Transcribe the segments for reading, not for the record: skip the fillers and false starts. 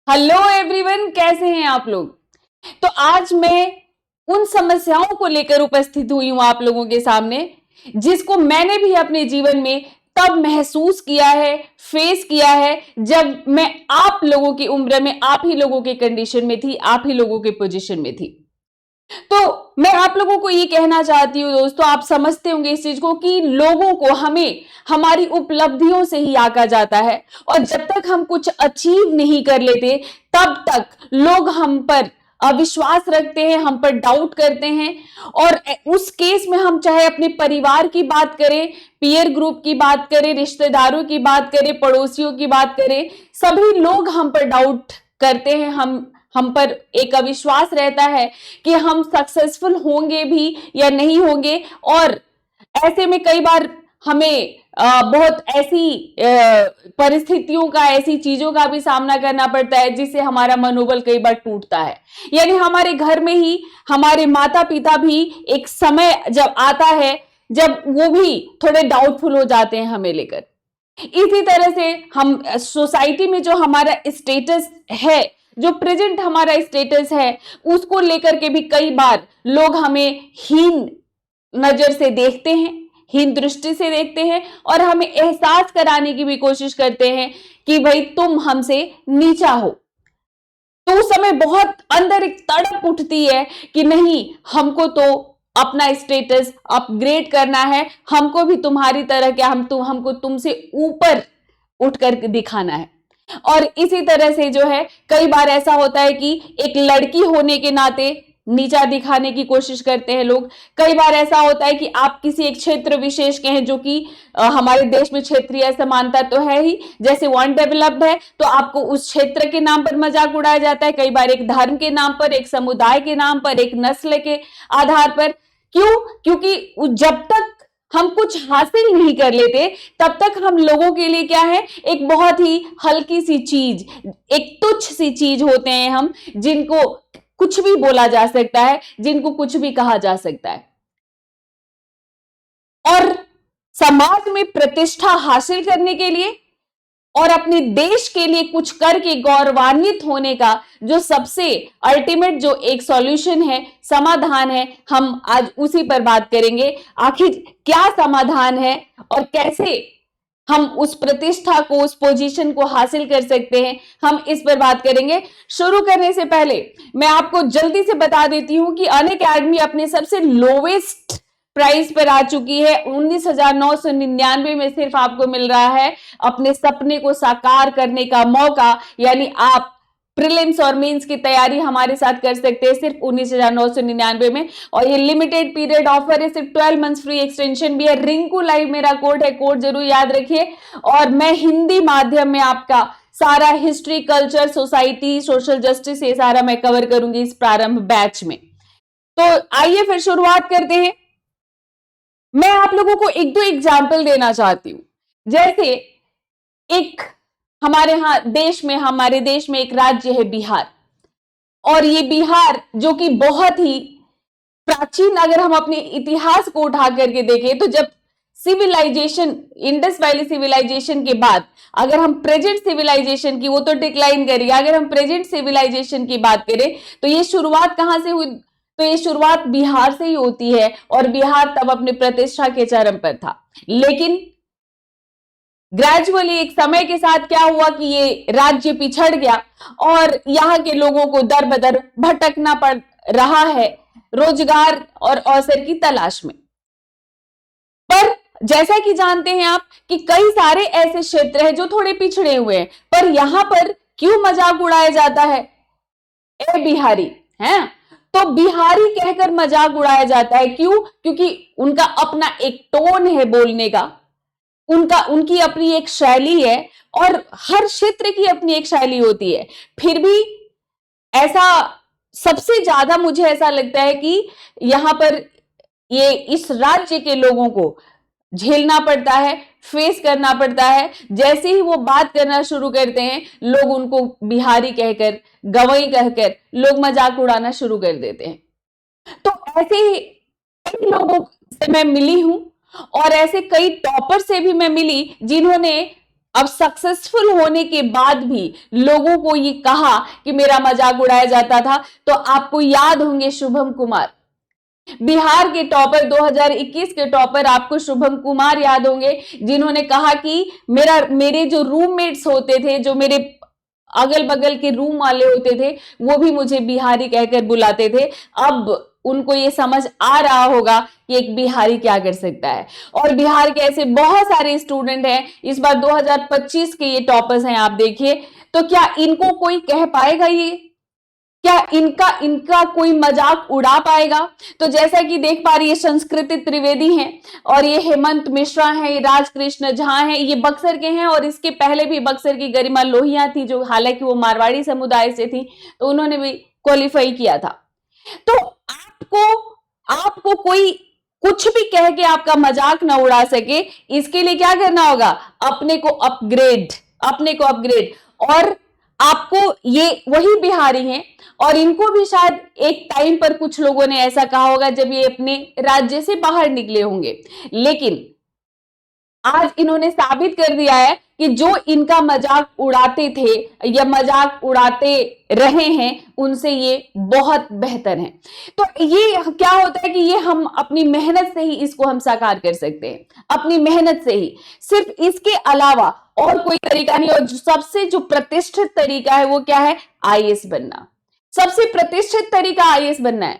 Hello everyone, कैसे हैं आप लोग। तो आज मैं उन समस्याओं को लेकर उपस्थित हुई हूं आप लोगों के सामने, जिसको मैंने भी अपने जीवन में तब महसूस किया है, फेस किया है, जब मैं आप लोगों की उम्र में, आप ही लोगों के कंडीशन में थी, आप ही लोगों के पोजीशन में थी। तो मैं आप लोगों को ये कहना चाहती हूँ दोस्तों, आप समझते होंगे इस चीज को कि लोगों को हमें हमारी उपलब्धियों से ही आका जाता है, और जब तक हम कुछ अचीव नहीं कर लेते तब तक लोग हम पर अविश्वास रखते हैं, हम पर डाउट करते हैं। और उस केस में हम चाहे अपने परिवार की बात करें, पीयर ग्रुप की बात करें, रिश्तेदारों की बात करें, पड़ोसियों की बात करें, सभी लोग हम पर डाउट करते हैं। हम पर एक अविश्वास रहता है कि हम सक्सेसफुल होंगे भी या नहीं होंगे। और ऐसे में कई बार हमें बहुत ऐसी परिस्थितियों का, ऐसी चीजों का भी सामना करना पड़ता है जिससे हमारा मनोबल कई बार टूटता है। यानी हमारे घर में ही हमारे माता पिता भी एक समय जब आता है जब वो भी थोड़े डाउटफुल हो जाते हैं हमें लेकर। इसी तरह से हम सोसाइटी में जो हमारा स्टेटस है, जो प्रेजेंट हमारा स्टेटस है, उसको लेकर के भी कई बार लोग हमें हीन नजर से देखते हैं, हीन दृष्टि से देखते हैं, और हमें एहसास कराने की भी कोशिश करते हैं कि भाई तुम हमसे नीचा हो। तो उस समय बहुत अंदर एक तड़प उठती है कि नहीं, हमको तो अपना स्टेटस अपग्रेड करना है, हमको भी तुम्हारी तरह क्या, हमको तुमसे ऊपर उठकर दिखाना है। और इसी तरह से जो है, कई बार ऐसा होता है कि एक लड़की होने के नाते नीचा दिखाने की कोशिश करते हैं लोग। कई बार ऐसा होता है कि आप किसी एक क्षेत्र विशेष के हैं, जो कि हमारे देश में क्षेत्रीय असमानता तो है ही, जैसे वन डेवलप्ड है तो आपको उस क्षेत्र के नाम पर मजाक उड़ाया जाता है, कई बार एक धर्म के नाम पर, एक समुदाय के नाम पर, एक नस्ल के आधार पर। क्यों? क्योंकि जब तक हम कुछ हासिल नहीं कर लेते तब तक हम लोगों के लिए क्या है, एक बहुत ही हल्की सी चीज, एक तुच्छ सी चीज होते हैं हम, जिनको कुछ भी बोला जा सकता है, जिनको कुछ भी कहा जा सकता है। और समाज में प्रतिष्ठा हासिल करने के लिए और अपने देश के लिए कुछ करके गौरवान्वित होने का जो सबसे अल्टीमेट जो एक सॉल्यूशन है, समाधान है, हम आज उसी पर बात करेंगे। आखिर क्या समाधान है और कैसे हम उस प्रतिष्ठा को, उस पोजीशन को हासिल कर सकते हैं, हम इस पर बात करेंगे। शुरू करने से पहले मैं आपको जल्दी से बता देती हूं कि अनअकैडमी अपने सबसे लोवेस्ट प्राइस पर आ चुकी है। 19,999 में सिर्फ आपको मिल रहा है अपने सपने को साकार करने का मौका। यानी आप प्रीलिम्स और मेंस की तैयारी हमारे साथ कर सकते हैं सिर्फ 19,999 में। और ये लिमिटेड पीरियड ऑफर है, सिर्फ 12 मंथ्स फ्री एक्सटेंशन भी है। रिंकू लाइव मेरा कोड है, कोड जरूर याद रखिए। और मैं हिंदी माध्यम में आपका सारा history, culture, society, social justice, ये सारा मैं कवर करूंगी इस प्रारंभ बैच में। तो आइए फिर शुरुआत करते हैं। मैं आप लोगों को एक दो एग्जाम्पल देना चाहती हूं। जैसे एक हमारे देश में एक राज्य है बिहार, और ये बिहार जो कि बहुत ही प्राचीन, अगर हम अपने इतिहास को उठा करके देखें तो जब सिविलाइजेशन, इंडस वैली सिविलाइजेशन के बाद अगर हम प्रेजेंट सिविलाइजेशन की, वो तो डिक्लाइन करिए, अगर हम प्रेजेंट सिविलाइजेशन की बात करें तो ये शुरुआत कहां से हुई? तो ये शुरुआत बिहार से ही होती है, और बिहार तब अपने प्रतिष्ठा के चरम पर था। लेकिन ग्रेजुअली एक समय के साथ क्या हुआ कि ये राज्य पिछड़ गया, और यहाँ के लोगों को दर बदर भटकना पड़ रहा है रोजगार और अवसर की तलाश में। पर जैसा कि जानते हैं आप कि कई सारे ऐसे क्षेत्र हैं जो थोड़े पिछड़े हुए हैं, पर यहां पर क्यों मजाक उड़ाया जाता है? ए बिहारी है, तो बिहारी कहकर मजाक उड़ाया जाता है। क्यों? क्योंकि उनका अपना एक टोन है बोलने का, उनकी अपनी एक शैली है, और हर क्षेत्र की अपनी एक शैली होती है। फिर भी ऐसा सबसे ज्यादा मुझे ऐसा लगता है कि यहां पर ये इस राज्य के लोगों को झेलना पड़ता है, फेस करना पड़ता है। जैसे ही वो बात करना शुरू करते हैं, लोग उनको बिहारी कहकर, गवई कहकर लोग मजाक उड़ाना शुरू कर देते हैं। तो ऐसे ही कई लोगों से मैं मिली हूं, और ऐसे कई टॉपर से भी मैं मिली जिन्होंने अब सक्सेसफुल होने के बाद भी लोगों को ये कहा कि मेरा मजाक उड़ाया जाता था, तो आपको याद होंगे शुभम कुमार, बिहार के टॉपर, 2021 के टॉपर आपको शुभम कुमार याद होंगे, जिन्होंने कहा कि मेरे जो रूममेट्स होते थे, जो मेरे अगल बगल के रूम वाले होते थे, वो भी मुझे बिहारी कहकर बुलाते थे। अब उनको ये समझ आ रहा होगा कि एक बिहारी क्या कर सकता है। और बिहार के ऐसे बहुत सारे स्टूडेंट हैं, इस बार 2025 के ये टॉपर्स हैं, आप देखिए। तो क्या इनको कोई कह पाएगा, ये क्या इनका कोई मजाक उड़ा पाएगा? तो जैसा कि देख पा रही है, संस्कृति त्रिवेदी हैं और ये हेमंत मिश्रा हैं, ये राजकृष्ण झा हैं, ये बक्सर के हैं। और इसके पहले भी बक्सर की गरिमा लोहिया थी, जो हालांकि वो मारवाड़ी समुदाय से थी, तो उन्होंने भी क्वालिफाई किया था। तो आपको कोई कुछ भी कह के आपका मजाक ना उड़ा सके, इसके लिए क्या करना होगा? अपने को अपग्रेड। और आपको, ये वही बिहारी हैं और इनको भी शायद एक टाइम पर कुछ लोगों ने ऐसा कहा होगा जब ये अपने राज्य से बाहर निकले होंगे, लेकिन आज इन्होंने साबित कर दिया है कि जो इनका मजाक उड़ाते थे या मजाक उड़ाते रहे हैं, उनसे ये बहुत बेहतर हैं। तो ये क्या होता है कि ये हम अपनी मेहनत से ही इसको हम साकार कर सकते हैं, अपनी मेहनत से ही, सिर्फ इसके अलावा और कोई तरीका नहीं। और सबसे जो प्रतिष्ठित तरीका है वो क्या है? आईएएस बनना। सबसे प्रतिष्ठित तरीका आईएएस बनना है।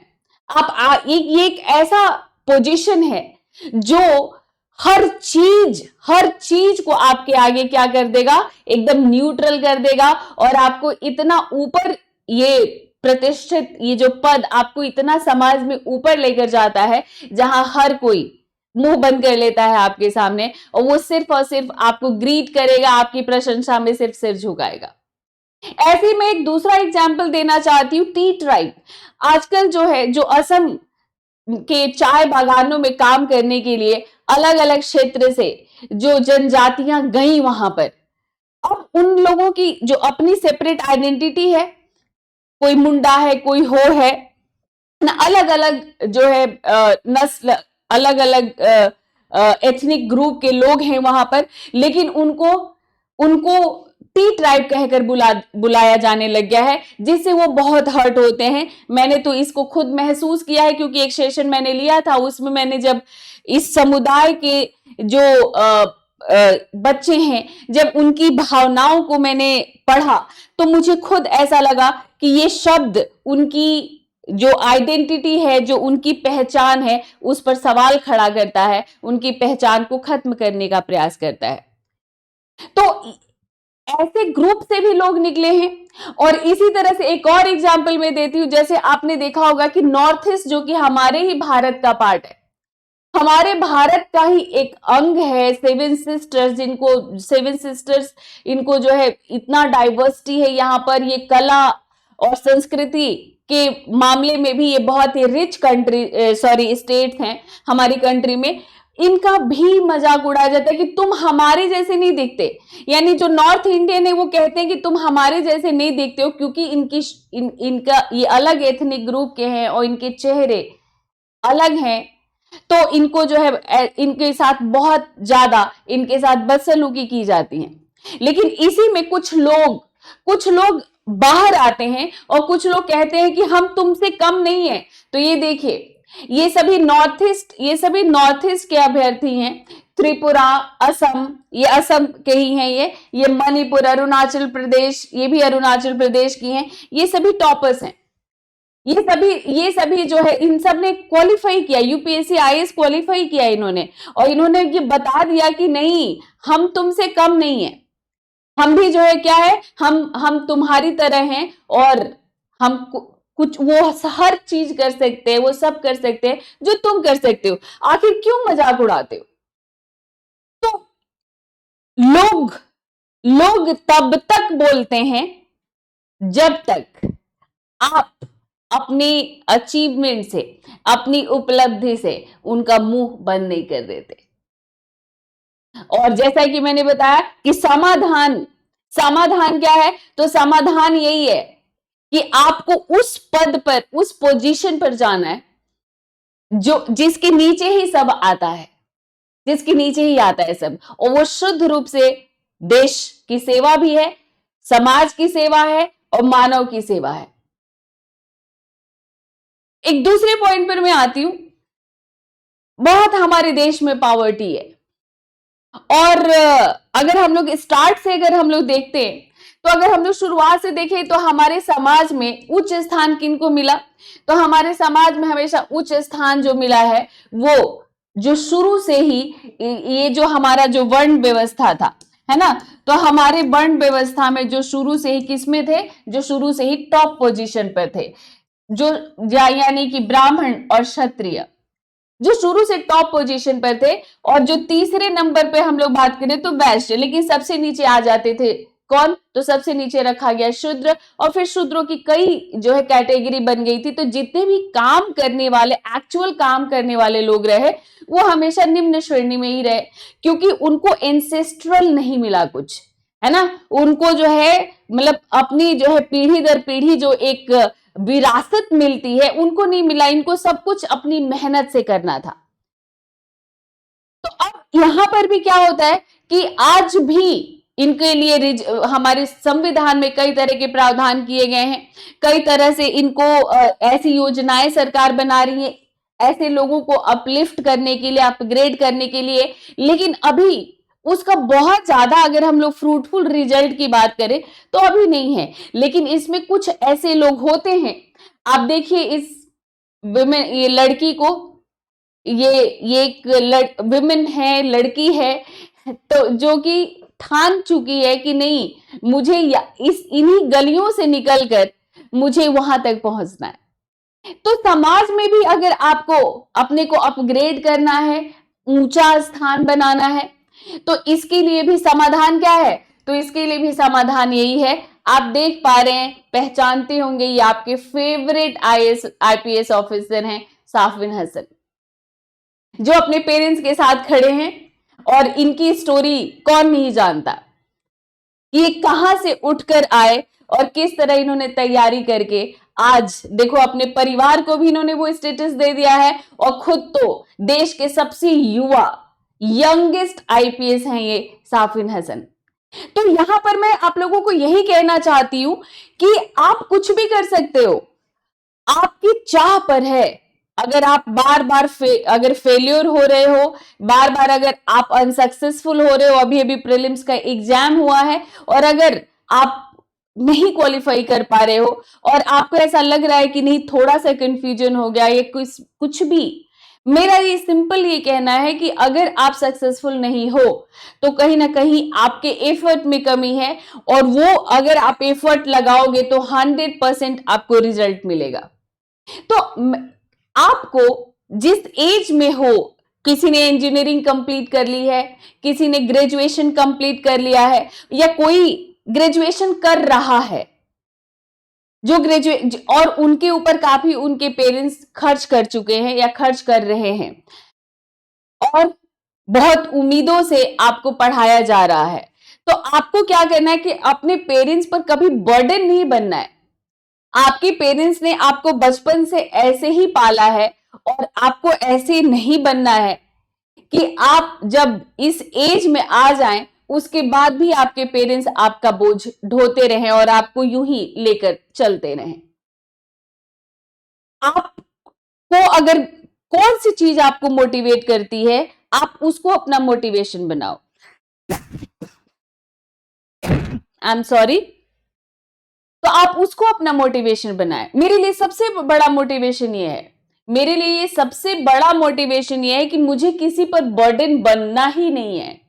ये एक ऐसा पोजीशन है जो हर चीज को आपके आगे क्या कर देगा? एकदम न्यूट्रल कर देगा। और आपको इतना ऊपर, ये प्रतिष्ठित, ये जो पद आपको इतना समाज में ऊपर लेकर जाता है, जहां हर कोई मुंह बंद कर लेता है आपके सामने, और वो सिर्फ और सिर्फ आपको ग्रीट करेगा, आपकी प्रशंसा में सिर्फ सिर झुकाएगा। ऐसे में एक दूसरा एग्जाम्पल देना चाहती हूँ, टी ट्राइब। आजकल जो है, जो असम के चाय बागानों में काम करने के लिए अलग अलग क्षेत्र से जो जनजातियां गई वहां पर, अब उन लोगों की जो अपनी सेपरेट आइडेंटिटी है, कोई मुंडा है, कोई हो है ना, अलग अलग जो है नस्ल, अलग अलग एथनिक ग्रुप के लोग हैं वहां पर, लेकिन उनको टी ट्राइब कहकर बुलाया जाने लग गया है, जिससे वो बहुत हर्ट होते हैं। मैंने तो इसको खुद महसूस किया है, क्योंकि एक सेशन मैंने लिया था, उसमें मैंने जब इस समुदाय के जो बच्चे हैं, जब उनकी भावनाओं को मैंने पढ़ा, तो मुझे खुद ऐसा लगा कि ये शब्द उनकी जो आइडेंटिटी है, जो उनकी पहचान है, उस पर सवाल खड़ा करता है, उनकी पहचान को खत्म करने का प्रयास करता है। तो ऐसे ग्रुप से भी लोग निकले हैं। और इसी तरह से एक और एग्जाम्पल मैं देती हूँ, जैसे आपने देखा होगा कि नॉर्थ ईस्ट, जो कि हमारे ही भारत का पार्ट है, हमारे भारत का ही एक अंग है, सेवन सिस्टर्स, इनको जो है इतना डाइवर्सिटी है यहाँ पर, ये कला और संस्कृति के मामले में भी ये बहुत ही रिच स्टेट्स हैं हमारी कंट्री में। इनका भी मजाक उड़ाया जाता है कि तुम हमारे जैसे नहीं दिखते। यानी जो नॉर्थ इंडियन है वो कहते हैं कि तुम हमारे जैसे नहीं दिखते हो, क्योंकि इनका ये अलग एथनिक ग्रुप के हैं और इनके चेहरे अलग हैं, तो इनको जो है इनके साथ बहुत ज्यादा इनके साथ बदसलूकी की जाती है। लेकिन इसी में कुछ लोग बाहर आते हैं और कुछ लोग कहते हैं कि हम तुमसे कम नहीं है। तो ये देखिए, ये सभी नॉर्थ ईस्ट के अभ्यर्थी हैं। त्रिपुरा, असम, ये असम के ही हैं, ये मणिपुर, अरुणाचल प्रदेश, ये भी अरुणाचल प्रदेश की हैं। ये सभी टॉपर्स हैं। ये सभी जो है, इन सब ने क्वालिफाई किया, यूपीएससी आईएएस क्वालिफाई किया इन्होंने, और इन्होंने ये बता दिया कि नहीं, हम तुमसे कम नहीं है, हम भी जो है क्या है, हम तुम्हारी तरह हैं, और हम कुछ वो हर चीज कर सकते हैं, वो सब कर सकते हैं जो तुम कर सकते हो। आखिर क्यों मजाक उड़ाते हो? तो लोग तब तक बोलते हैं जब तक आप अपनी अचीवमेंट से, अपनी उपलब्धि से उनका मुंह बंद नहीं कर देते। और जैसा कि मैंने बताया कि समाधान क्या है, तो समाधान यही है कि आपको उस पद पर, उस पोजीशन पर जाना है जो जिसके नीचे ही सब आता है, जिसके नीचे ही आता है सब, और वो शुद्ध रूप से देश की सेवा भी है, समाज की सेवा है और मानव की सेवा है। एक दूसरे पॉइंट पर मैं आती हूं, बहुत हमारे देश में पॉवर्टी है और अगर हम लोग स्टार्ट से अगर हम लोग देखते हैं तो अगर हम लोग शुरुआत से देखें तो हमारे समाज में उच्च स्थान किनको मिला, तो हमारे समाज में हमेशा उच्च स्थान जो मिला है वो जो शुरू से ही ये जो हमारा जो वर्ण व्यवस्था था, है ना, तो हमारे वर्ण व्यवस्था में जो शुरू से ही किसमें थे, जो शुरू से ही टॉप पोजीशन पर थे, जो यानी कि ब्राह्मण और क्षत्रिय जो शुरू से टॉप पोजीशन पर थे, और जो तीसरे नंबर पे हम लोग बात करें तो वैश्य, लेकिन सबसे नीचे आ जाते थे कौन, तो सबसे नीचे रखा गया शूद्र, और फिर शूद्रों की कई जो है कैटेगरी बन गई थी। तो जितने भी काम करने वाले, एक्चुअल काम करने वाले लोग रहे वो हमेशा निम्न श्रेणी में ही रहे, क्योंकि उनको एंसेस्ट्रल नहीं मिला कुछ, है ना, उनको जो है मतलब अपनी जो है पीढ़ी दर पीढ़ी जो एक विरासत मिलती है उनको नहीं मिला, इनको सब कुछ अपनी मेहनत से करना था। तो अब यहां पर भी क्या होता है कि आज भी इनके लिए हमारे संविधान में कई तरह के प्रावधान किए गए हैं, कई तरह से इनको ऐसी योजनाएं सरकार बना रही है ऐसे लोगों को अपलिफ्ट करने के लिए, अपग्रेड करने के लिए, लेकिन अभी उसका बहुत ज्यादा अगर हम लोग फ्रूटफुल रिजल्ट की बात करें तो अभी नहीं है। लेकिन इसमें कुछ ऐसे लोग होते हैं, आप देखिए इस विमेन, ये लड़की को, ये एक विमेन है, लड़की है, तो जो कि ठान चुकी है कि नहीं मुझे इस इन्हीं गलियों से निकलकर मुझे वहां तक पहुंचना है। तो समाज में भी अगर आपको अपने को अपग्रेड करना है, ऊंचा स्थान बनाना है, तो इसके लिए भी समाधान क्या है, तो इसके लिए भी समाधान यही है, आप देख पा रहे हैं, पहचानते होंगे, ये आपके फेवरेट आईपीएस ऑफिसर हैं साफविन हसन, जो अपने पेरेंट्स के साथ खड़े हैं। और इनकी स्टोरी कौन नहीं जानता, ये कहां से उठकर आए और किस तरह इन्होंने तैयारी करके आज देखो अपने परिवार को भी इन्होंने वो स्टेटस दे दिया है, और खुद तो देश के सबसे युवा यंगेस्ट आईपीएस हैं ये साफविन हसन। तो यहां पर मैं आप लोगों को यही कहना चाहती हूं कि आप कुछ भी कर सकते हो, आपकी चाह पर है। अगर आप बार बार अगर फेल्योर हो रहे हो, बार बार अगर आप अनसक्सेसफुल हो रहे हो, अभी अभी प्रीलिम्स का एग्जाम हुआ है और अगर आप नहीं क्वालिफाई कर पा रहे हो और आपको ऐसा लग रहा है कि नहीं थोड़ा सा कंफ्यूजन हो गया, ये कुछ भी, मेरा ये सिंपल ये कहना है कि अगर आप सक्सेसफुल नहीं हो तो कहीं ना कहीं आपके एफर्ट में कमी है, और वो अगर आप एफर्ट लगाओगे तो 100% आपको रिजल्ट मिलेगा। तो आपको जिस एज में हो, किसी ने इंजीनियरिंग कंप्लीट कर ली है, किसी ने ग्रेजुएशन कंप्लीट कर लिया है, या कोई ग्रेजुएशन कर रहा है, जो ग्रेजुएट और उनके ऊपर काफी उनके पेरेंट्स खर्च कर चुके हैं या खर्च कर रहे हैं, और बहुत उम्मीदों से आपको पढ़ाया जा रहा है, तो आपको क्या करना है कि अपने पेरेंट्स पर कभी बर्डन नहीं बनना है। आपके पेरेंट्स ने आपको बचपन से ऐसे ही पाला है और आपको ऐसे नहीं बनना है कि आप जब इस एज में आ जाएं उसके बाद भी आपके पेरेंट्स आपका बोझ ढोते रहें और आपको यूं ही लेकर चलते रहें। आपको अगर कौन सी चीज आपको मोटिवेट करती है, आप उसको अपना मोटिवेशन बनाओ। आई एम सॉरी, तो आप उसको अपना मोटिवेशन बनाएं। मेरे लिए सबसे बड़ा मोटिवेशन ये है, मेरे लिए ये सबसे बड़ा मोटिवेशन ये है कि मुझे किसी पर बर्डन बनना ही नहीं है,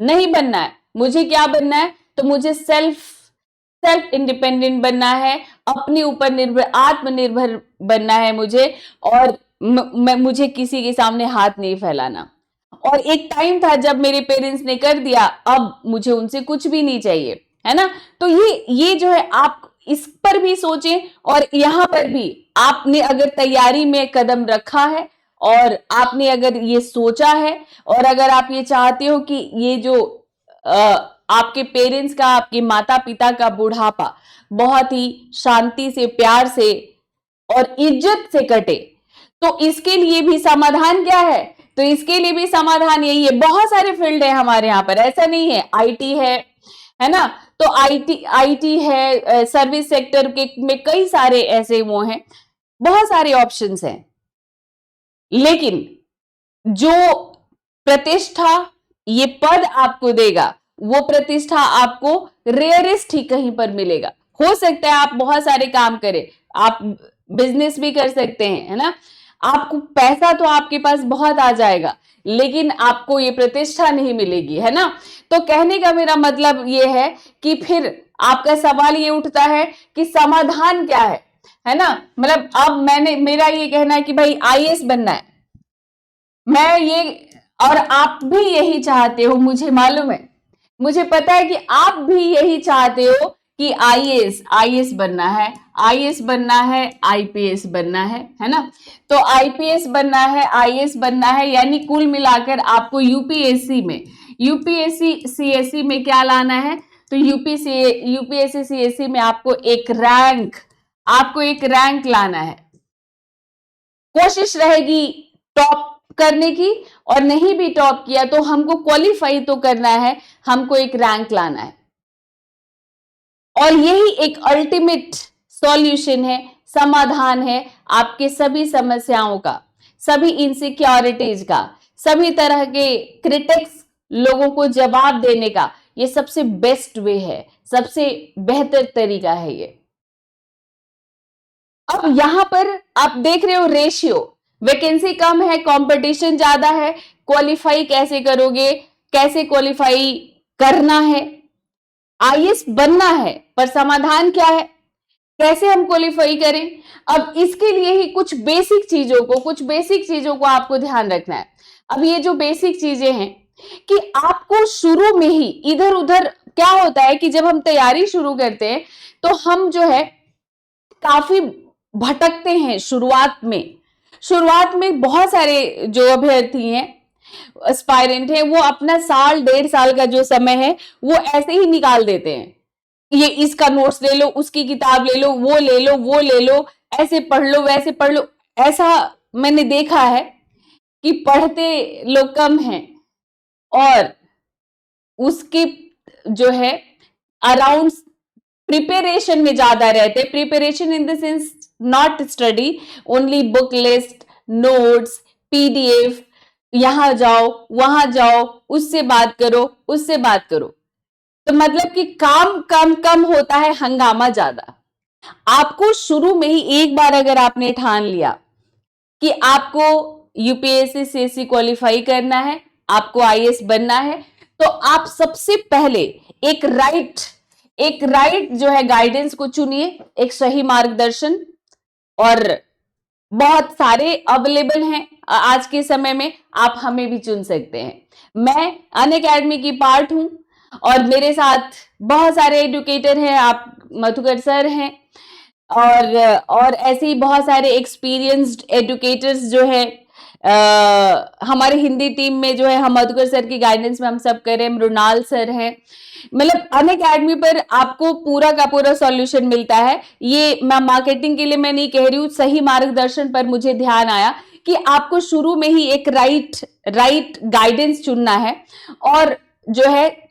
नहीं बनना है। मुझे क्या बनना है, तो मुझे सेल्फ इंडिपेंडेंट बनना है, अपने ऊपर निर्भर, आत्मनिर्भर बनना है मुझे, और मुझे किसी के सामने हाथ नहीं फैलाना। और एक टाइम था जब मेरे पेरेंट्स ने कर दिया, अब मुझे उनसे कुछ भी नहीं चाहिए, है ना। तो ये जो है आप इस पर भी सोचें, और यहां पर भी आपने अगर तैयारी में कदम रखा है और आपने अगर ये सोचा है और अगर आप ये चाहते हो कि ये जो आपके पेरेंट्स का, आपके माता पिता का बुढ़ापा बहुत ही शांति से, प्यार से और इज्जत से कटे, तो इसके लिए भी समाधान क्या है तो इसके लिए भी समाधान यही है। बहुत सारे फील्ड है हमारे यहाँ पर, ऐसा नहीं है। आईटी है ना, तो आईटी है, सर्विस सेक्टर के में कई सारे ऐसे वो हैं, बहुत सारे ऑप्शंस हैं। लेकिन जो प्रतिष्ठा ये पद आपको देगा, वो प्रतिष्ठा आपको रेयरेस्ट ही कहीं पर मिलेगा। हो सकता है आप बहुत सारे काम करें, आप बिजनेस भी कर सकते हैं, है ना, आपको पैसा तो आपके पास बहुत आ जाएगा, लेकिन आपको ये प्रतिष्ठा नहीं मिलेगी, है ना। तो कहने का मेरा मतलब ये है कि फिर आपका सवाल ये उठता है कि समाधान क्या है ना। मतलब अब मेरा ये कहना है कि भाई आईएएस बनना है, मैं ये, और आप भी यही चाहते हो, मुझे मालूम है, मुझे पता है कि आप भी यही चाहते हो कि आईएएस बनना है, आईएएस बनना है, आईपीएस बनना है ना। तो आईपीएस बनना है, आईएएस बनना है, यानी कुल मिलाकर आपको यूपीएससी सीएससी में क्या लाना है, तो यूपीएससी सीएससी में आपको एक रैंक लाना है। कोशिश रहेगी टॉप करने की, और नहीं भी टॉप किया तो हमको क्वालिफाई तो करना है, हमको एक रैंक लाना है। और यही एक अल्टीमेट सॉल्यूशन है, समाधान है आपके सभी समस्याओं का, सभी इनसिक्योरिटीज का, सभी तरह के क्रिटिक्स लोगों को जवाब देने का। ये सबसे बेस्ट वे है, सबसे बेहतर तरीका है ये। अब यहां पर आप देख रहे हो रेशियो, वैकेंसी कम है, कंपटीशन ज्यादा है, क्वालिफाई कैसे करोगे, कैसे क्वालिफाई करना है, आईएएस बनना है, पर समाधान क्या है, कैसे हम क्वालिफाई करें। अब इसके लिए ही कुछ बेसिक चीजों को आपको ध्यान रखना है। अब ये जो बेसिक चीजें हैं कि आपको शुरू में ही इधर उधर, क्या होता है कि जब हम तैयारी शुरू करते हैं तो हम जो है काफी भटकते हैं। शुरुआत में बहुत सारे जो अभ्यर्थी हैं, एस्पायरेंट है, वो अपना साल 1.5 साल का जो समय है वो ऐसे ही निकाल देते हैं। ये इसका नोट्स ले लो, उसकी किताब ले लो, वो ले लो, ऐसे पढ़ लो, वैसे पढ़ लो। ऐसा मैंने देखा है कि पढ़ते लोग कम हैं और उसके जो है अराउंड प्रिपरेशन में ज्यादा रहते। Preparation in the sense not study, only book list, notes, PDF, यहां जाओ वहां जाओ, उससे बात करो। तो मतलब कि काम कम होता है, हंगामा ज्यादा। आपको शुरू में ही एक बार अगर आपने ठान लिया कि आपको यूपीएससी सीएससी क्वालिफाई करना है, आपको आईएएस बनना है, तो आप सबसे पहले एक राइट जो है गाइडेंस को चुनिए, एक सही मार्गदर्शन। और बहुत सारे अवेलेबल हैं आज के समय में, आप हमें भी चुन सकते हैं। मैं अनअकैडमी की पार्ट हूं और मेरे साथ बहुत सारे एजुकेटर हैं, आप मधुकर सर हैं, और ऐसे ही बहुत सारे एक्सपीरियंस्ड एजुकेटर्स जो है हमारे हिंदी टीम में जो है, हम मधुकर सर की गाइडेंस में हम सब कर रहे हैं, मृणाल सर हैं। मतलब अनअकैडमी पर आपको पूरा का पूरा सॉल्यूशन मिलता है। ये मैं मार्केटिंग के लिए मैं नहीं कह रही हूँ, सही मार्गदर्शन पर मुझे ध्यान आया कि आपको शुरू में ही एक राइट गाइडेंस चुनना है, और जो है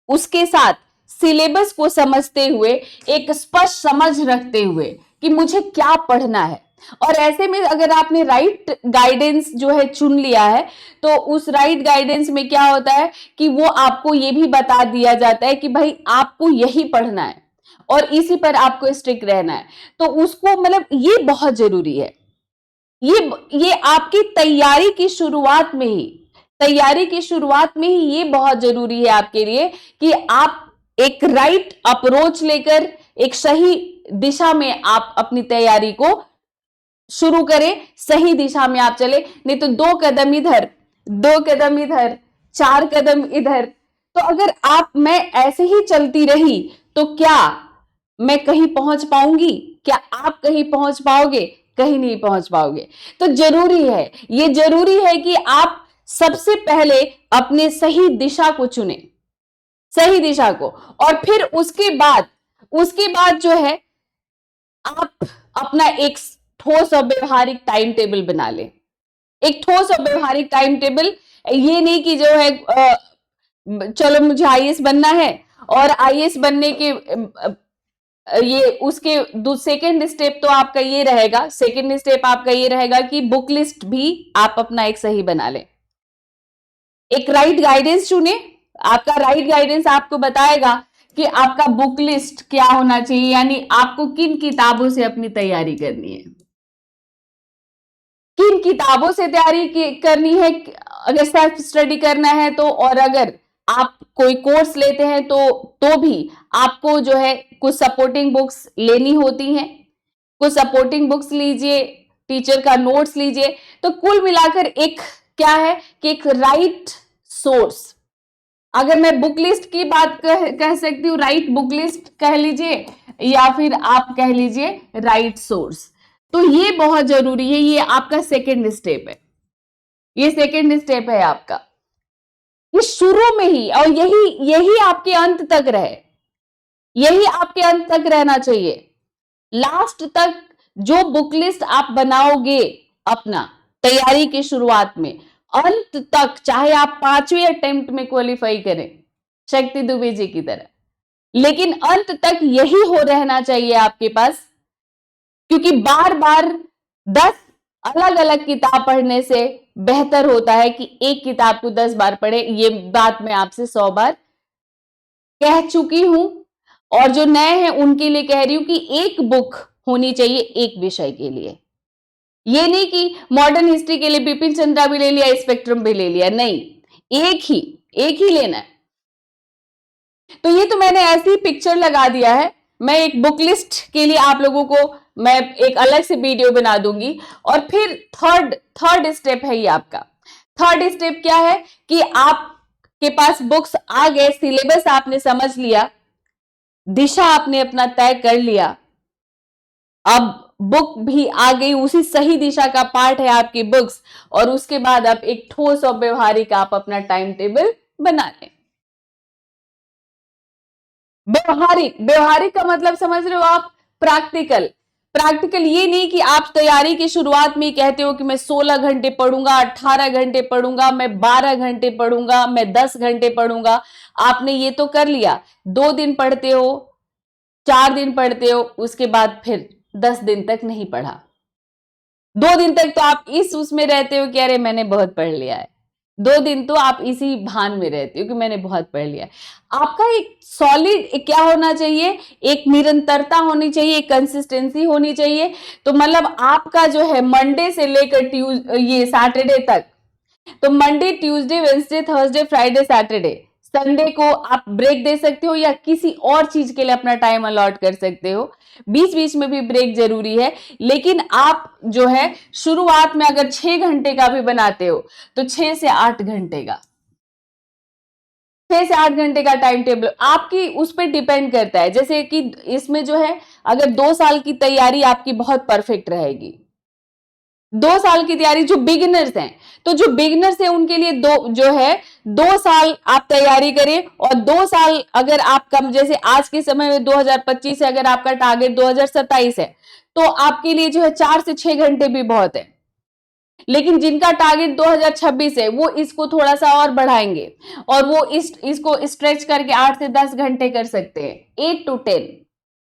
उसके साथ सिलेबस को समझते हुए, एक स्पष्ट समझ रखते हुए कि मुझे क्या पढ़ना है। और ऐसे में अगर आपने राइट गाइडेंस जो है चुन लिया है, तो उस राइट गाइडेंस में क्या होता है कि वो आपको ये भी बता दिया जाता है कि भाई आपको यही पढ़ना है और इसी पर आपको स्ट्रिक्ट रहना है। तो उसको मतलब ये बहुत जरूरी है। ये आपकी तैयारी की शुरुआत में ही ये बहुत जरूरी है आपके लिए कि आप एक राइट अप्रोच लेकर एक सही दिशा में आप अपनी तैयारी को शुरू करें, सही दिशा में आप चले। नहीं तो 2 कदम इधर, 2 कदम इधर, 4 कदम इधर, तो अगर मैं ऐसे ही चलती रही तो क्या मैं कहीं पहुंच पाऊंगी? क्या आप कहीं पहुंच पाओगे? कहीं नहीं पहुंच पाओगे। तो ये जरूरी है कि आप सबसे पहले अपने सही दिशा को चुने, सही दिशा को, और फिर उसके बाद जो है आप अपना एक ठोस और व्यवहारिक टाइम टेबल बना लें। एक ठोस और व्यवहारिक टाइम टेबल। ये नहीं कि जो है चलो मुझे आईएएस बनना है और आईएएस बनने के ये उसके सेकेंड स्टेप तो आपका ये रहेगा, सेकेंड स्टेप आपका ये रहेगा कि बुक लिस्ट भी आप अपना एक सही बना लें, एक राइट गाइडेंस चुने। आपका राइट गाइडेंस आपको बताएगा कि आपका बुक लिस्ट क्या होना चाहिए, यानी आपको किन किताबों से अपनी तैयारी करनी है, किन किताबों से तैयारी करनी है, अगर सेल्फ स्टडी करना है तो, और अगर आप कोई कोर्स लेते हैं तो भी आपको जो है कुछ सपोर्टिंग बुक्स लेनी होती हैं, कुछ सपोर्टिंग बुक्स लीजिए, टीचर का नोट्स लीजिए। तो कुल मिलाकर एक क्या है कि एक राइट सोर्स, अगर मैं बुक लिस्ट की बात कह सकती हूँ, राइट बुक लिस्ट कह लीजिए या फिर आप कह लीजिए राइट सोर्स। तो ये बहुत जरूरी है, ये आपका सेकेंड स्टेप है, ये सेकेंड स्टेप है आपका, ये शुरू में ही, और यही आपके अंत तक रहे, यही आपके अंत तक रहना चाहिए। लास्ट तक जो बुक लिस्ट आप बनाओगे अपना तैयारी की शुरुआत में, अंत तक चाहे आप 5वें अटेम्प्ट में क्वालिफाई करें शक्ति दुबे जी की तरह, लेकिन अंत तक यही हो रहना चाहिए आपके पास, क्योंकि बार बार 10 अलग अलग किताब पढ़ने से बेहतर होता है कि एक किताब को 10 बार पढ़े। ये बात मैं आपसे 100 बार कह चुकी हूं, और जो नए हैं उनके लिए कह रही हूं कि एक बुक होनी चाहिए एक विषय के लिए। ये नहीं कि मॉडर्न हिस्ट्री के लिए बिपिन चंद्रा भी ले लिया, स्पेक्ट्रम भी ले लिया, नहीं, एक ही लेना है। तो ये तो मैंने ऐसी पिक्चर लगा दिया है, मैं एक बुक लिस्ट के लिए आप लोगों को मैं एक अलग से वीडियो बना दूंगी। और फिर थर्ड स्टेप है ये आपका, थर्ड स्टेप क्या है कि आपके पास बुक्स आ गए, सिलेबस आपने समझ लिया, दिशा आपने अपना तय कर लिया, अब बुक भी आ गई, उसी सही दिशा का पार्ट है आपकी बुक्स, और उसके बाद आप एक ठोस और व्यवहारिक आप अपना टाइम टेबल बना लें। व्यवहारिक का मतलब समझ रहे हो आप, प्रैक्टिकल ये नहीं कि आप तैयारी की शुरुआत में कहते हो कि मैं 16 घंटे पढ़ूंगा, 18 घंटे पढ़ूंगा, मैं 12 घंटे पढ़ूंगा, मैं 10 घंटे पढ़ूंगा। आपने ये तो कर लिया, 2 दिन पढ़ते हो, 4 दिन पढ़ते हो, उसके बाद फिर 10 दिन तक नहीं पढ़ा, 2 दिन तक तो आप इस उसमें रहते हो कि अरे मैंने बहुत पढ़ लिया है, 2 दिन तो आप इसी भान में रहते हो कि मैंने बहुत पढ़ लिया। आपका एक सॉलिड क्या होना चाहिए, एक निरंतरता होनी चाहिए, एक कंसिस्टेंसी होनी चाहिए। तो मतलब आपका जो है मंडे से लेकर ये सैटरडे तक, तो Monday, Tuesday, Wednesday, Thursday, Friday, Saturday, Sunday को आप ब्रेक दे सकते हो या किसी और चीज के लिए अपना टाइम अलॉट कर सकते हो, बीच बीच में भी ब्रेक जरूरी है। लेकिन आप जो है शुरुआत में अगर 6 घंटे का भी बनाते हो तो 6 से 8 घंटे का, 6 से 8 घंटे का टाइम टेबल आपकी उस पर डिपेंड करता है। जैसे कि इसमें जो है अगर 2 साल की तैयारी आपकी बहुत परफेक्ट रहेगी, 2 साल की तैयारी, जो बिगिनर्स हैं, तो जो बिगिनर्स हैं उनके लिए 2 साल आप तैयारी करें, और 2 साल अगर आप कम, जैसे आज के समय में 2025 है, अगर आपका टारगेट 2027 है तो आपके लिए जो है 4 से 6 घंटे भी बहुत है। लेकिन जिनका टारगेट 2026 है वो इसको थोड़ा सा और बढ़ाएंगे और वो इसको स्ट्रेच करके 8 से 10 घंटे कर सकते हैं, 8 to 10,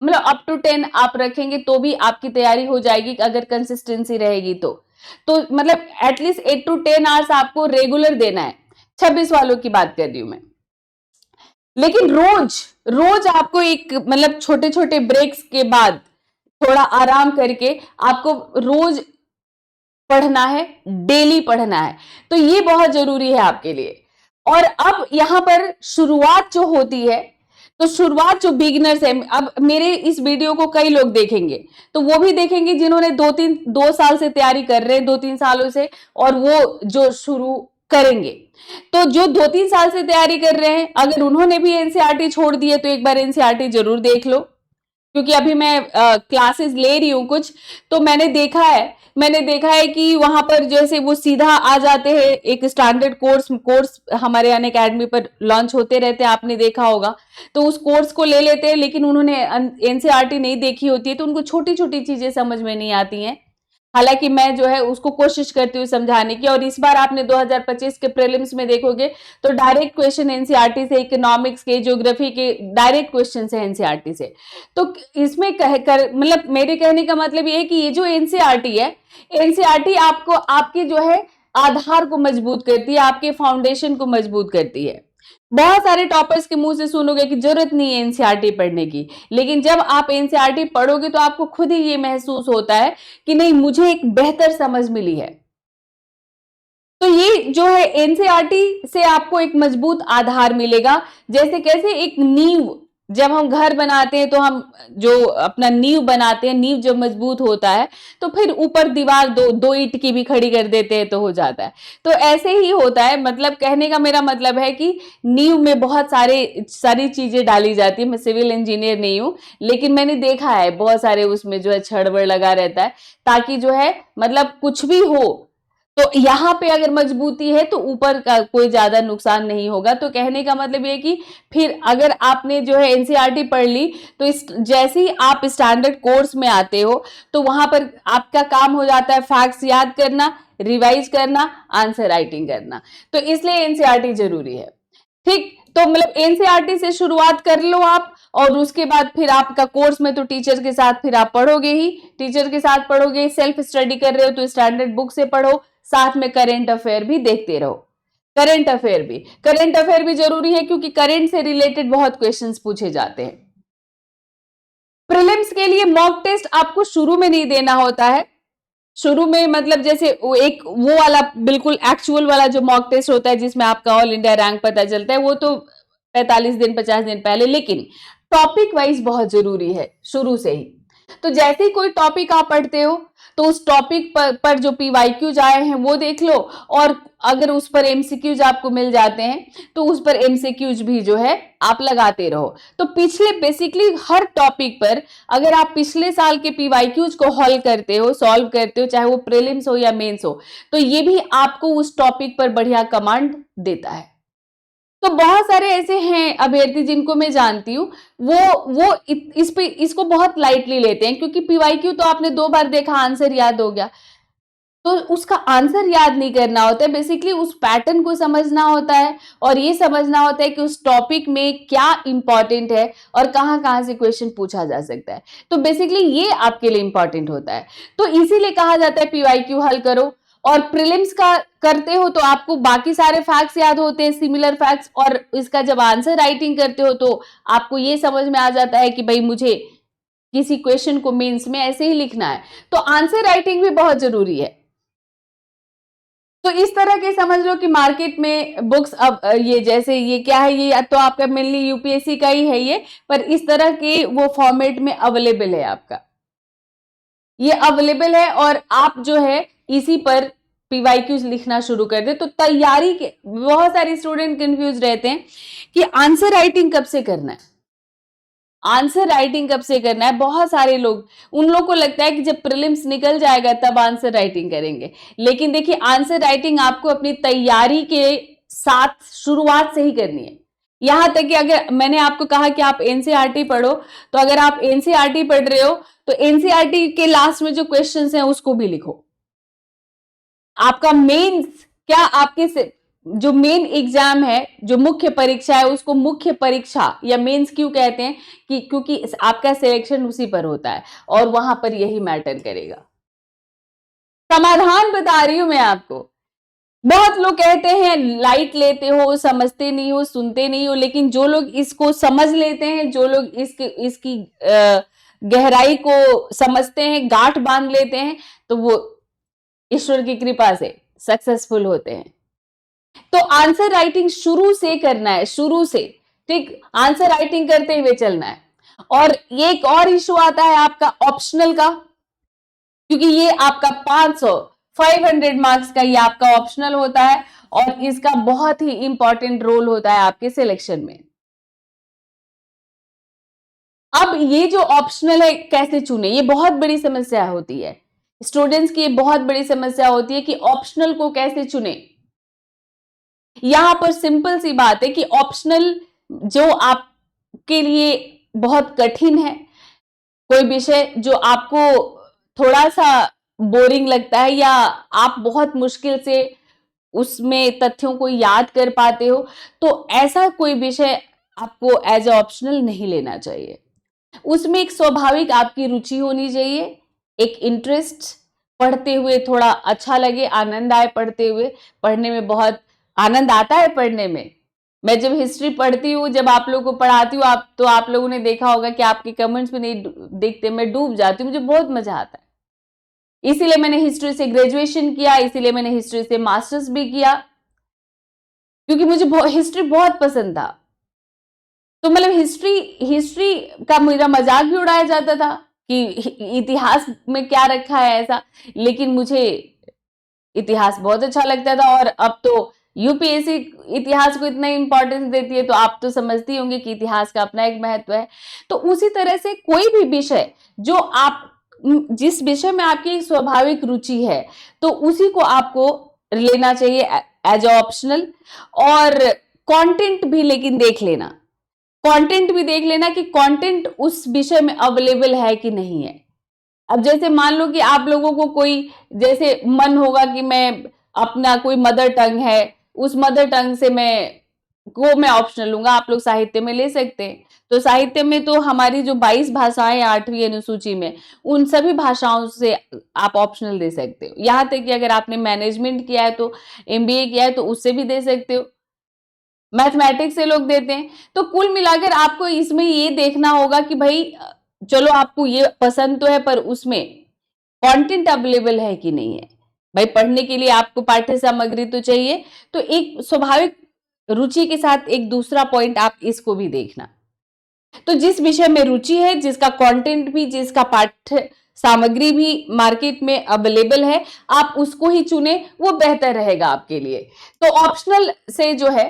मतलब अप टू 10 आप रखेंगे तो भी आपकी तैयारी हो जाएगी अगर कंसिस्टेंसी रहेगी तो मतलब एटलीस्ट 8 to 10 आवर्स आपको रेगुलर देना है। 26 वालों की बात कर रही हूं मैं। लेकिन रोज आपको एक मतलब छोटे छोटे ब्रेक्स के बाद थोड़ा आराम करके आपको रोज पढ़ना है, डेली पढ़ना है। तो ये बहुत जरूरी है आपके लिए। और अब यहां पर शुरुआत जो होती है, तो शुरुआत जो बिगिनर्स है, अब मेरे इस वीडियो को कई लोग देखेंगे, तो वो भी देखेंगे जिन्होंने 2 साल से तैयारी कर रहे हैं, 2-3 सालों से, और वो जो शुरू करेंगे। तो जो 2-3 साल से तैयारी कर रहे हैं, अगर उन्होंने भी एनसीईआरटी छोड़ दी है तो एक बार एनसीईआरटी जरूर देख लो, क्योंकि अभी मैं क्लासेस ले रही हूं कुछ, तो मैंने देखा है कि वहां पर जैसे वो सीधा आ जाते हैं, एक स्टैंडर्ड कोर्स हमारे अनअकैडमी पर लॉन्च होते रहते हैं, आपने देखा होगा, तो उस कोर्स को ले लेते हैं, लेकिन उन्होंने एनसीईआरटी नहीं देखी होती है तो उनको छोटी छोटी चीजें समझ में नहीं आती हैं। हालांकि मैं जो है उसको कोशिश करती हूँ समझाने की। और इस बार आपने 2025 के प्रीलिम्स में देखोगे तो डायरेक्ट क्वेश्चन एनसीईआरटी से, इकोनॉमिक्स के, ज्योग्राफी के डायरेक्ट क्वेश्चन है एनसीईआरटी से। तो इसमें मतलब मेरे कहने का मतलब ये है कि ये जो एनसीईआरटी है, एनसीईआरटी आपको आपके जो है आधार को मजबूत करती है, आपके फाउंडेशन को मजबूत करती है। बहुत सारे टॉपर्स के मुंह से सुनोगे कि जरूरत नहीं है एनसीईआरटी पढ़ने की, लेकिन जब आप एनसीईआरटी पढ़ोगे तो आपको खुद ही ये महसूस होता है कि नहीं, मुझे एक बेहतर समझ मिली है। तो ये जो है एनसीईआरटी से आपको एक मजबूत आधार मिलेगा। जैसे कैसे एक नींव, जब हम घर बनाते हैं तो हम जो अपना नींव बनाते हैं, नींव जब मजबूत होता है तो फिर ऊपर दीवार दो ईंट की भी खड़ी कर देते हैं तो हो जाता है। तो ऐसे ही होता है, मतलब कहने का मेरा मतलब है कि नींव में बहुत सारी चीजें डाली जाती है। मैं सिविल इंजीनियर नहीं हूं, लेकिन मैंने देखा है बहुत सारे उसमें जो है छड़बड़ लगा रहता है, ताकि जो है मतलब कुछ भी हो तो यहाँ पे अगर मजबूती है तो ऊपर का कोई ज्यादा नुकसान नहीं होगा। तो कहने का मतलब ये कि फिर अगर आपने जो है एनसीईआरटी पढ़ ली तो जैसे ही आप स्टैंडर्ड कोर्स में आते हो तो वहां पर आपका काम हो जाता है फैक्ट्स याद करना, रिवाइज करना, आंसर राइटिंग करना। तो इसलिए एनसीईआरटी जरूरी है। ठीक, तो मतलब एनसीईआरटी से शुरुआत कर लो आप, और उसके बाद फिर आपका कोर्स में तो टीचर के साथ फिर आप पढ़ोगे ही, टीचर के साथ पढ़ोगे। सेल्फ स्टडी कर रहे हो तो स्टैंडर्ड बुक से पढ़ो, साथ में करंट अफेयर भी देखते रहो। करंट अफेयर भी जरूरी है, क्योंकि करंट से रिलेटेड बहुत क्वेश्चंस पूछे जाते हैं। प्रीलिम्स के लिए मॉक टेस्ट आपको शुरू में नहीं देना होता है। शुरू में मतलब जैसे वो वाला बिल्कुल एक्चुअल वाला जो मॉक टेस्ट होता है जिसमें आपका ऑल इंडिया रैंक पता चलता है, वो तो 45 दिन 50 दिन पहले। लेकिन टॉपिक वाइज बहुत जरूरी है शुरू से ही। तो जैसे ही कोई टॉपिक आप पढ़ते हो तो उस टॉपिक पर जो पीवाईक्यूज आए हैं वो देख लो, और अगर उस पर एमसीक्यूज आपको मिल जाते हैं तो उस पर एमसीक्यूज भी जो है आप लगाते रहो। तो पिछले बेसिकली हर टॉपिक पर अगर आप पिछले साल के पीवाईक्यूज को हल करते हो, सॉल्व करते हो, चाहे वो प्रीलिम्स हो या मेंस हो, तो ये भी आपको उस टॉपिक पर बढ़िया कमांड देता है। तो बहुत सारे ऐसे हैं अभ्यर्थी जिनको मैं जानती हूँ, वो इसको बहुत लाइटली लेते हैं, क्योंकि पीवाईक्यू तो आपने 2 बार देखा, आंसर याद हो गया। तो उसका आंसर याद नहीं करना होता है, बेसिकली उस पैटर्न को समझना होता है, और ये समझना होता है कि उस टॉपिक में क्या इंपॉर्टेंट है और कहां कहां से क्वेश्चन पूछा जा सकता है। तो बेसिकली ये आपके लिए इंपॉर्टेंट होता है। तो इसीलिए कहा जाता है पीवाईक्यू हल करो। और प्रीलिम्स का करते हो तो आपको बाकी सारे फैक्ट्स याद होते हैं, सिमिलर फैक्ट्स, और इसका जब आंसर राइटिंग करते हो तो आपको ये समझ में आ जाता है कि भाई मुझे किसी क्वेश्चन को मेंस में ऐसे ही लिखना है। तो आंसर राइटिंग भी बहुत जरूरी है। तो इस तरह के समझ लो कि मार्केट में बुक्स, अब ये जैसे ये क्या है, ये तो आपका मेनली यूपीएससी का ही है ये, पर इस तरह के वो फॉर्मेट में अवेलेबल है आपका, ये अवेलेबल है। और आप जो है इसी पर पीवाईक्यूज लिखना शुरू कर दे। तो तैयारी के बहुत सारे स्टूडेंट कंफ्यूज रहते हैं कि आंसर राइटिंग कब से करना है, आंसर राइटिंग कब से करना है। बहुत सारे लोग, उन लोग को लगता है कि जब प्रीलिम्स निकल जाएगा तब आंसर राइटिंग करेंगे। लेकिन देखिए, आंसर राइटिंग आपको अपनी तैयारी के साथ शुरुआत से ही करनी है। यहां तक कि अगर मैंने आपको कहा कि आप एनसीईआरटी पढ़ो, तो अगर आप एनसीईआरटी पढ़ रहे हो तो एनसीईआरटी के लास्ट में जो क्वेश्चंस हैं उसको भी लिखो। आपका मेंस क्या, आपके से जो मेन एग्जाम है, जो मुख्य परीक्षा है, उसको मुख्य परीक्षा या मेंस क्यों कहते हैं? कि क्योंकि आपका सिलेक्शन उसी पर होता है और वहां पर यही मैटर करेगा। समाधान बता रही हूं मैं आपको। बहुत लोग कहते हैं लाइट लेते हो, समझते नहीं हो, सुनते नहीं हो, लेकिन जो लोग इसको समझ लेते हैं, जो लोग इसकी गहराई को समझते हैं, गांठ बांध लेते हैं, तो वो ईश्वर की कृपा से सक्सेसफुल होते हैं। तो आंसर राइटिंग शुरू से करना है, शुरू से। ठीक, आंसर राइटिंग करते हुए चलना है। और ये एक और इशू आता है आपका ऑप्शनल का, क्योंकि ये आपका 500 मार्क्स का ये आपका ऑप्शनल होता है, और इसका बहुत ही इंपॉर्टेंट रोल होता है आपके सिलेक्शन में। अब ये जो ऑप्शनल है कैसे चुने, ये बहुत बड़ी समस्या होती है स्टूडेंट्स की, बहुत बड़ी समस्या होती है कि ऑप्शनल को कैसे चुने। यहां पर सिंपल सी बात है कि ऑप्शनल जो आपके लिए बहुत कठिन है, कोई विषय जो आपको थोड़ा सा बोरिंग लगता है या आप बहुत मुश्किल से उसमें तथ्यों को याद कर पाते हो, तो ऐसा कोई विषय आपको एज ए ऑप्शनल नहीं लेना चाहिए। उसमें एक स्वाभाविक आपकी रुचि होनी चाहिए, एक इंटरेस्ट, पढ़ते हुए थोड़ा अच्छा लगे, आनंद आए पढ़ते हुए। पढ़ने में बहुत आनंद आता है पढ़ने में। मैं जब हिस्ट्री पढ़ती हूँ, जब आप लोगों को पढ़ाती हूँ, आप लोगों ने देखा होगा कि आपके कमेंट्स में नहीं देखते, मैं डूब जाती हूँ, मुझे बहुत मजा आता है। इसीलिए मैंने हिस्ट्री से ग्रेजुएशन किया, इसीलिए मैंने हिस्ट्री से मास्टर्स भी किया, क्योंकि मुझे हिस्ट्री बहुत पसंद था। तो मतलब हिस्ट्री का मेरा मजाक भी उड़ाया जाता था कि इतिहास में क्या रखा है ऐसा, लेकिन मुझे इतिहास बहुत अच्छा लगता था। और अब तो यूपीएससी इतिहास को इतना इंपॉर्टेंस देती है, तो आप तो समझती होंगे कि इतिहास का अपना एक महत्व है। तो उसी तरह से कोई भी विषय जो आप जिस विषय में आपकी एक स्वाभाविक रुचि है, तो उसी को आपको लेना चाहिए एज ऑप्शनल। और कंटेंट भी लेकिन देख लेना, कंटेंट भी देख लेना कि कंटेंट उस विषय में अवेलेबल है कि नहीं है। अब जैसे मान लो कि आप लोगों को कोई जैसे मन होगा कि मैं अपना कोई मदर टंग है, उस मदर टंग से मैं ऑप्शनल लूंगा, आप लोग साहित्य में ले सकते हैं। तो साहित्य में तो हमारी जो 22 भाषाएं 8वीं अनुसूची में, उन सभी भाषाओं से आप ऑप्शनल दे सकते हो। यहां तक कि अगर आपने मैनेजमेंट किया है तो एमबीए किया है तो उससे भी दे सकते हो, मैथमेटिक्स से लोग देते हैं। तो कुल मिलाकर आपको इसमें ये देखना होगा कि भाई चलो आपको ये पसंद तो है, पर उसमें कंटेंट अवेलेबल है कि नहीं है। भाई पढ़ने के लिए आपको पाठ्य सामग्री तो चाहिए, तो एक स्वाभाविक रुचि के साथ एक दूसरा पॉइंट आप इसको भी देखना। तो जिस विषय में रुचि है, जिसका कंटेंट भी, जिसका पाठ्य सामग्री भी मार्केट में अवेलेबल है, आप उसको ही चुने, वो बेहतर रहेगा आपके लिए। तो ऑप्शनल से जो है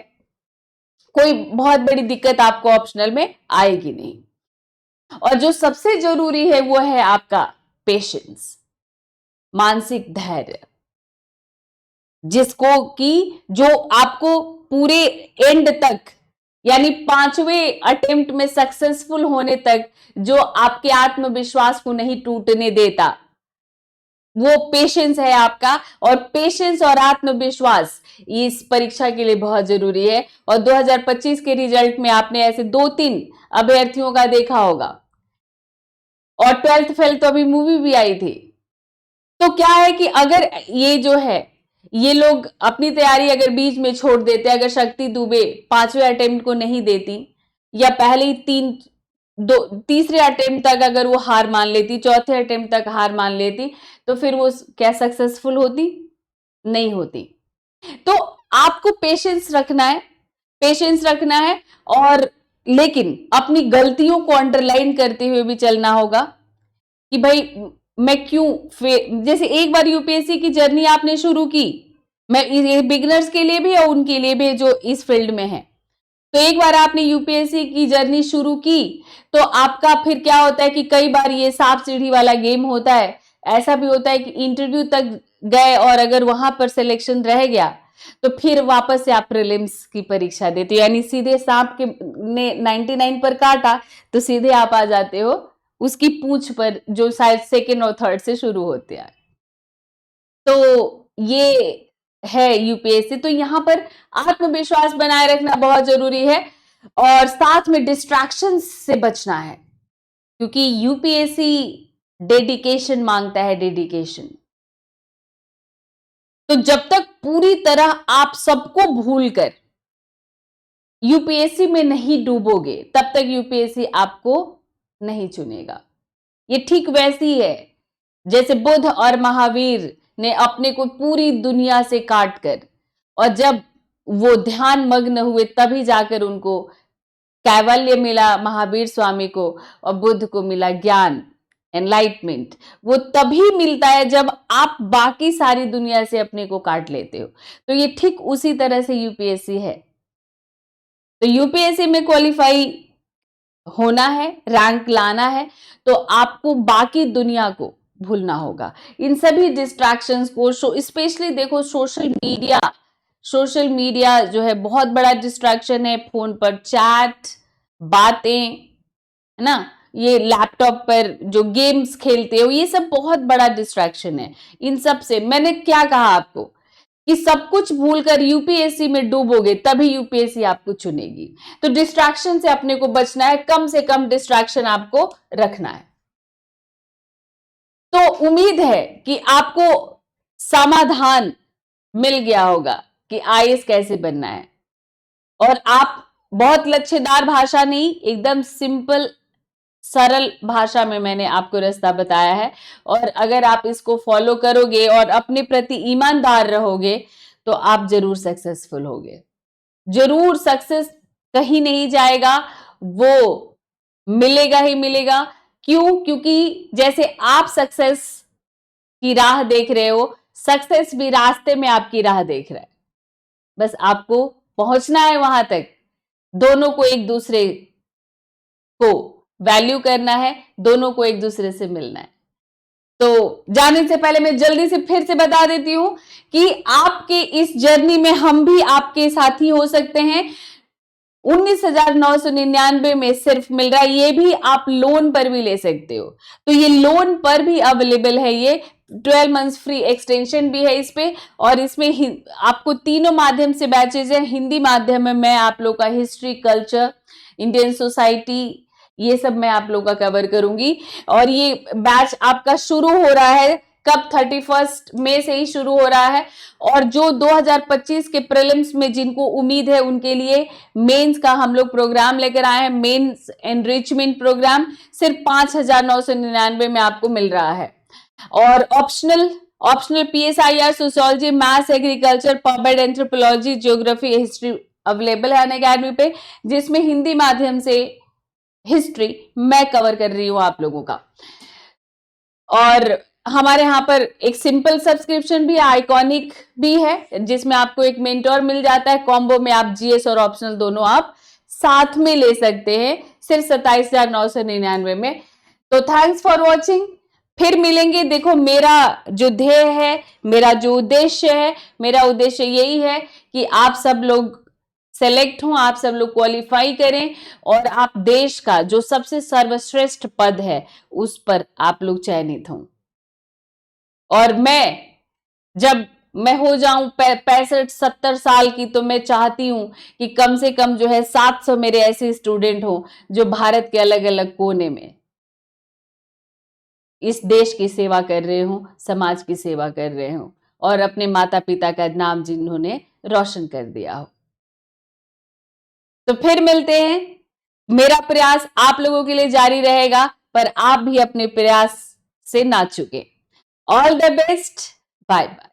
कोई बहुत बड़ी दिक्कत आपको ऑप्शनल में आएगी नहीं। और जो सबसे जरूरी है वो है आपका पेशेंस, मानसिक धैर्य, जिसको कि जो आपको पूरे एंड तक, यानी 5वें अटेम्प्ट में सक्सेसफुल होने तक जो आपके आत्मविश्वास को नहीं टूटने देता, वो पेशेंस है आपका। और पेशेंस और आत्मविश्वास इस परीक्षा के लिए बहुत जरूरी है। और 2025 के रिजल्ट में आपने ऐसे 2-3 अभ्यर्थियों का देखा होगा, और 12th फेल तो अभी मूवी भी आई थी। तो क्या है कि अगर ये जो है, ये लोग अपनी तैयारी अगर बीच में छोड़ देते, अगर शक्ति दुबे 5वें अटेम्प्ट को नहीं देती, या पहले ही तीसरे अटेम्प्ट तक अगर वो हार मान लेती, चौथे अटेम्प्ट तक हार मान लेती, तो फिर वो क्या सक्सेसफुल होती? नहीं होती। तो आपको पेशेंस रखना है, पेशेंस रखना है, और लेकिन अपनी गलतियों को अंडरलाइन करते हुए भी चलना होगा कि भाई मैं क्यों जैसे एक बार यूपीएससी की जर्नी आपने शुरू की, मैं ये बिगिनर्स के लिए भी और उनके लिए भी जो इस फील्ड में है, तो एक बार आपने यूपीएससी की जर्नी शुरू की, तो आपका फिर क्या होता है कि कई बार ये सांप सीढ़ी वाला गेम होता है। ऐसा भी होता है कि इंटरव्यू तक गए और अगर वहां पर सिलेक्शन रह गया, तो फिर वापस से आप प्रीलिम्स की परीक्षा देते हो, यानी सीधे सांप के ने 99 पर काटा तो सीधे आप आ जाते हो उसकी पूंछ पर, जो शायद सेकेंड और थर्ड से शुरू होते हैं। तो ये है यूपीएससी। तो यहां पर आत्मविश्वास बनाए रखना बहुत जरूरी है, और साथ में डिस्ट्रैक्शन से बचना है, क्योंकि यूपीएससी डेडिकेशन मांगता है, डेडिकेशन। तो जब तक पूरी तरह आप सबको भूलकर यूपीएससी में नहीं डूबोगे, तब तक यूपीएससी आपको नहीं चुनेगा। ये ठीक वैसी है जैसे बुद्ध और महावीर ने अपने को पूरी दुनिया से काट कर, और जब वो ध्यान मग्न हुए तभी जाकर उनको कैवल्य मिला, महावीर स्वामी को, और बुद्ध को मिला ज्ञान, एनलाइटमेंट। वो तभी मिलता है जब आप बाकी सारी दुनिया से अपने को काट लेते हो। तो ये ठीक उसी तरह से यूपीएससी है। तो यूपीएससी में क्वालिफाई होना है, रैंक लाना है, तो आपको बाकी दुनिया को भूलना होगा। इन सभी डिस्ट्रैक्शंस को, स्पेशली देखो सोशल मीडिया जो है बहुत बड़ा डिस्ट्रैक्शन है। फोन पर चैट, बातें, है ना, ये लैपटॉप पर जो गेम्स खेलते हो, ये सब बहुत बड़ा डिस्ट्रैक्शन है। इन सब से मैंने क्या कहा आपको कि सब कुछ भूलकर यूपीएससी में डूबोगे तभी यूपीएससी आपको चुनेगी। तो डिस्ट्रैक्शन से अपने को बचना है, कम से कम डिस्ट्रैक्शन आपको रखना है। तो उम्मीद है कि आपको समाधान मिल गया होगा कि आईएएस कैसे बनना है, और आप बहुत लच्छेदार भाषा नहीं, एकदम सिंपल सरल भाषा में मैंने आपको रास्ता बताया है। और अगर आप इसको फॉलो करोगे और अपने प्रति ईमानदार रहोगे तो आप जरूर सक्सेसफुल होगे। जरूर सक्सेस कहीं नहीं जाएगा, वो मिलेगा ही मिलेगा। क्यों? क्योंकि जैसे आप सक्सेस की राह देख रहे हो, सक्सेस भी रास्ते में आपकी राह देख रहा है। बस आपको पहुंचना है वहां तक। दोनों को एक दूसरे को वैल्यू करना है, दोनों को एक दूसरे से मिलना है। तो जाने से पहले मैं जल्दी से फिर से बता देती हूं कि आपके इस जर्नी में हम भी आपके साथी हो सकते हैं। 19,999 में सिर्फ मिल रहा है, ये भी आप लोन पर भी ले सकते हो। तो ये लोन पर भी अवेलेबल है, ये 12 मंथ्स फ्री एक्सटेंशन भी है इस पे। और इसमें आपको तीनों माध्यम से बैचेज है। हिंदी माध्यम में मैं आप लोग का हिस्ट्री, कल्चर, इंडियन सोसाइटी, ये सब मैं आप लोग का कवर करूंगी। और ये बैच आपका शुरू हो रहा है कब? 31 मई से ही शुरू हो रहा है। और जो 2025 के प्रीलिम्स में जिनको उम्मीद है उनके लिए मेंस का हम लोग प्रोग्राम लेकर आए हैं। मेंस एनरिचमेंट प्रोग्राम सिर्फ 5,999 में आपको मिल रहा है। और optional PSIR, sociology, maths, agriculture, public anthropology, geography, history available है अनअकैडमी पे, जिसमें हिंदी माध्यम से हिस्ट्री मैं कवर कर रही हूं आप लोगों का। और हमारे यहाँ पर एक सिंपल सब्सक्रिप्शन भी है, आइकॉनिक भी है, जिसमें आपको एक मेंटोर मिल जाता है। कॉम्बो में आप जीएस और ऑप्शनल दोनों आप साथ में ले सकते हैं सिर्फ 27,999 में। तो थैंक्स फॉर वॉचिंग, फिर मिलेंगे। देखो, मेरा जो ध्येय है, मेरा जो उद्देश्य है, मेरा उद्देश्य यही है कि आप सब लोग सेलेक्ट हों, आप सब लोग क्वालिफाई करें और आप देश का जो सबसे सर्वश्रेष्ठ पद है उस पर आप लोग चयनित हों। और जब मैं हो जाऊं 65-70 साल की, तो मैं चाहती हूं कि कम से कम जो है 700 मेरे ऐसे स्टूडेंट हो जो भारत के अलग अलग कोने में इस देश की सेवा कर रहे हो, समाज की सेवा कर रहे हो और अपने माता पिता का नाम जिन्होंने रोशन कर दिया हो। तो फिर मिलते हैं। मेरा प्रयास आप लोगों के लिए जारी रहेगा, पर आप भी अपने प्रयास से ना चूकें। All the best, bye bye.